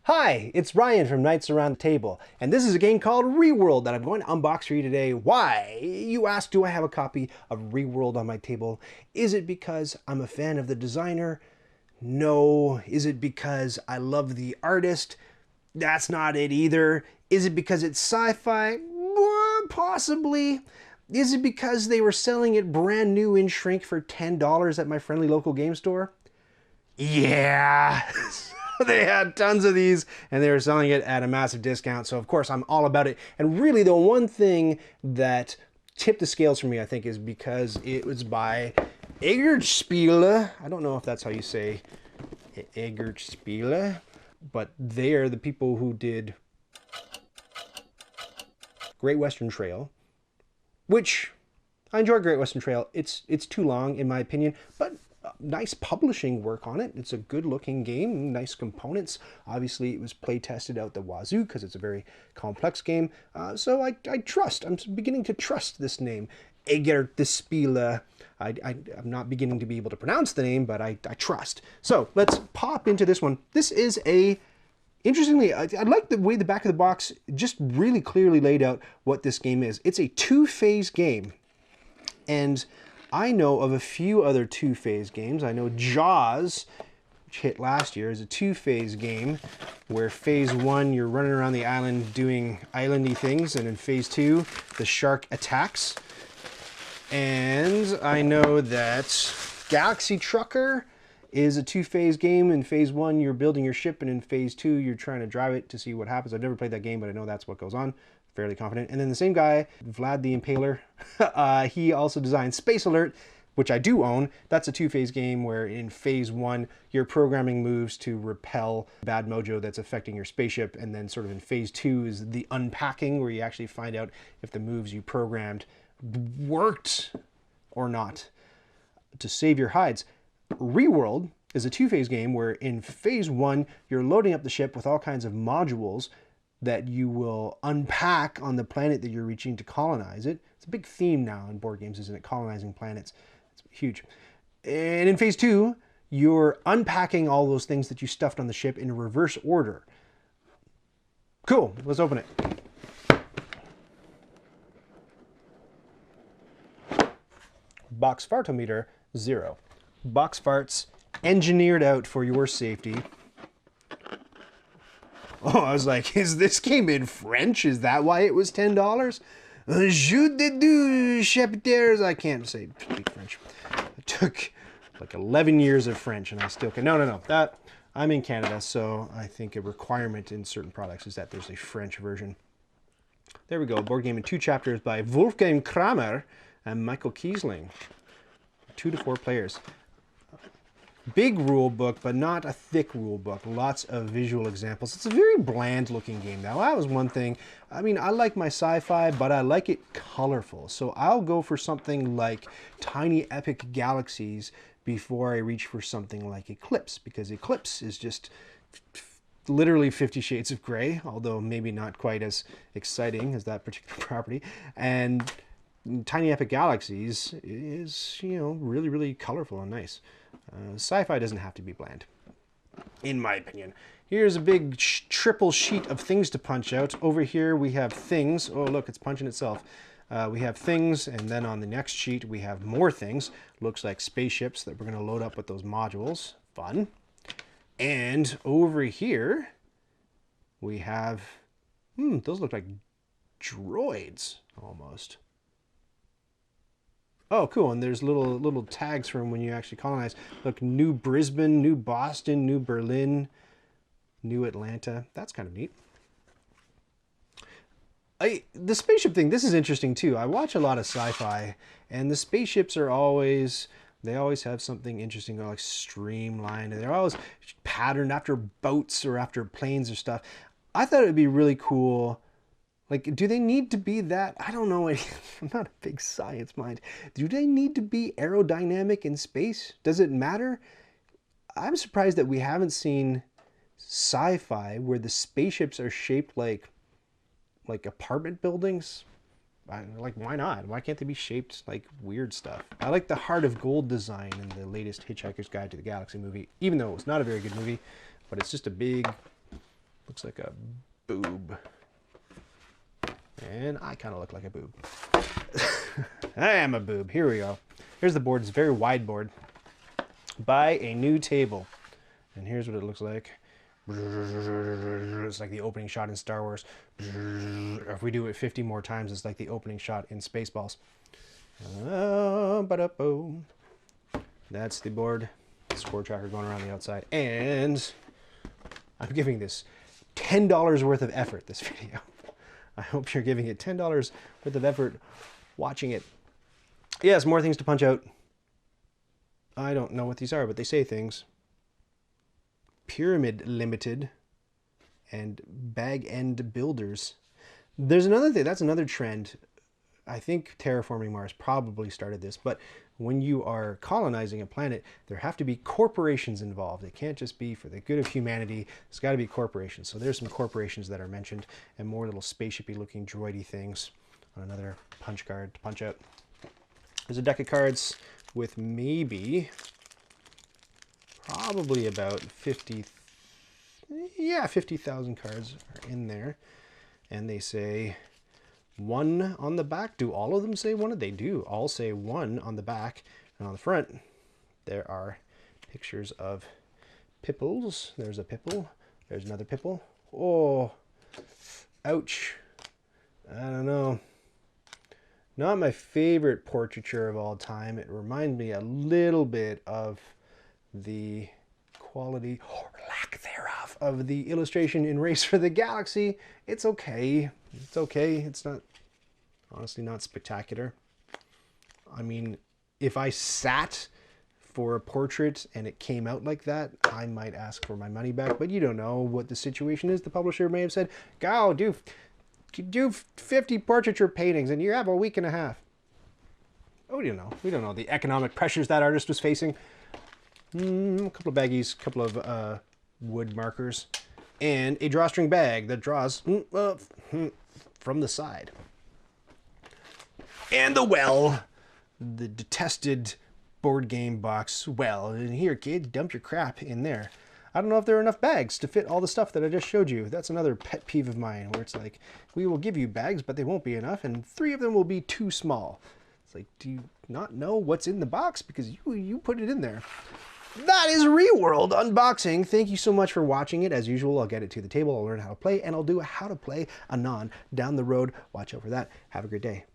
Hi, it's Ryan from Knights Around the Table, and this is a game called Reworld that I'm going to unbox for you today. Why? You ask, do I have a copy of Reworld on my table? Is it because I'm a fan of the designer? No. Is it because I love the artist? That's not it either. Is it because it's sci-fi? Possibly. Is it because they were selling it brand new in shrink for $10 at my friendly local game store? Yeah. They had tons of these and they were selling it at a massive discount. So of course I'm all about it. And really the one thing that tipped the scales for me, I think, is because it was by Eggertspiele. I don't know if that's how you say Eggertspiele, but they are the people who did Great Western Trail, which I enjoy Great Western Trail. It's too long in my opinion, but nice publishing work on it. It's a good looking game, nice components. Obviously it was play tested out the wazoo because it's a very complex game. So I trust, I'm beginning to trust this name, Eggertspiele. I'm not beginning to be able to pronounce the name, but I trust. So let's pop into this one. This is a Interestingly, I like the way the back of the box just really clearly laid out what this game is. It's a two-phase game, and I know of a few other two-phase games. I know Jaws, which hit last year, is a two-phase game where phase one, you're running around the island doing islandy things, and in phase two, the shark attacks. And I know that Galaxy Trucker is a two-phase game. In phase one, you're building your ship, and in phase two, you're trying to drive it to see what happens. I've never played that game, but I know that's what goes on. Fairly confident. And then the same guy, Vlad the Impaler, he also designed Space Alert, which I do own. That's a two-phase game where in phase one, you're programming moves to repel bad mojo that's affecting your spaceship. And then sort of in phase two is the unpacking, where you actually find out if the moves you programmed worked or not to save your hides. Reworld is a two-phase game where in phase one, you're loading up the ship with all kinds of modules that you will unpack on the planet that you're reaching to colonize it. It's a big theme now in board games, isn't it? Colonizing planets. It's huge. And in phase two, you're unpacking all those things that you stuffed on the ship in reverse order. Cool, let's open it. Box fartometer, 0. Box farts engineered out for your safety. Oh, I was like, is this game in French? Is that why it was $10? Je de deux chapiters. I can't speak French. It took like 11 years of French and I still can. No. I'm in Canada, so I think a requirement in certain products is that there's a French version. There we go. Board game in 2 chapters by Wolfgang Kramer and Michael Kiesling. 2 to 4 players. Big rule book, but not a thick rule book. Lots of visual examples. It's a very bland looking game now. That was one thing. I mean, I like my sci-fi, but I like it colorful. So I'll go for something like Tiny Epic Galaxies before I reach for something like Eclipse, because Eclipse is just literally 50 Shades of Grey, although maybe not quite as exciting as that particular property. And Tiny Epic Galaxies is, you know, really, really colorful and nice. Sci-fi doesn't have to be bland, in my opinion. Here's a big triple sheet of things to punch out. Over here we have things. Oh, look, it's punching itself. We have things, and then on the next sheet we have more things. Looks like spaceships that we're going to load up with those modules. Fun. And over here we have, those look like droids almost. Oh, cool, and there's little tags from when you actually colonize. Look, New Brisbane, New Boston, New Berlin, New Atlanta. That's kind of neat. The spaceship thing, this is interesting too. I watch a lot of sci-fi, and the spaceships are always, they always have something interesting, like streamlined, and they're always patterned after boats or after planes or stuff. I thought it would be really cool. Like, do they need to be that? I don't know. I'm not a big science mind. Do they need to be aerodynamic in space? Does it matter? I'm surprised that we haven't seen sci-fi where the spaceships are shaped like apartment buildings. Like, why not? Why can't they be shaped like weird stuff? I like the Heart of Gold design in the latest Hitchhiker's Guide to the Galaxy movie, even though it was not a very good movie, but it's just a big Looks like a boob. And I kind of look like a boob. I am a boob. Here we go. Here's the board. It's a very wide board. Buy a new table. And here's what it looks like. It's like the opening shot in Star Wars. If we do it 50 more times, it's like the opening shot in Spaceballs. That's the board. Score tracker going around the outside. And I'm giving this $10 worth of effort, this video. I hope you're giving it $10 worth of effort watching it. Yes, more things to punch out. I don't know what these are, but they say things. Pyramid Limited and Bag End Builders. There's another thing. That's another trend. I think Terraforming Mars probably started this, but when you are colonizing a planet, there have to be corporations involved. It can't just be for the good of humanity. It's got to be corporations. So there's some corporations that are mentioned and more little spaceshipy looking droidy things on another punch card to punch out. There's a deck of cards with probably about 50,000 cards are in there. And they say 1 on the back. Do all of them say 1? They do. All say 1 on the back. And on the front, there are pictures of pipples. There's a pipple. There's another pipple. Oh, ouch. I don't know. Not my favorite portraiture of all time. It reminds me a little bit of the quality, or lack thereof, of the illustration in Race for the Galaxy. It's okay. It's okay. It's not, honestly, not spectacular. I mean, if I sat for a portrait and it came out like that, I might ask for my money back, but you don't know what the situation is. The publisher may have said, go do 50 portraiture paintings and you have a week and a half. Oh, we don't know. We don't know the economic pressures that artist was facing. A couple of baggies, a couple of wood markers, and a drawstring bag that draws from the side. And the detested board game box well. And here, kids, dump your crap in there. I don't know if there are enough bags to fit all the stuff that I just showed you. That's another pet peeve of mine, where it's like, we will give you bags, but they won't be enough, and 3 of them will be too small. It's like, do you not know what's in the box? Because you put it in there. That is Reworld unboxing. Thank you so much for watching it. As usual, I'll get it to the table, I'll learn how to play, and I'll do a how to play anon down the road. Watch out for that. Have a great day.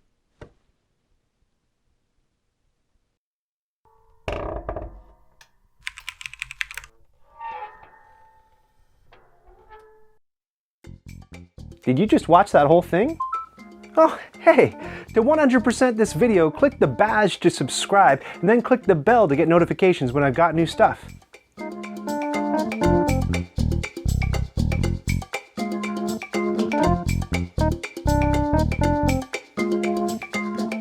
Did you just watch that whole thing? Oh, hey, to 100% this video, click the badge to subscribe and then click the bell to get notifications when I've got new stuff.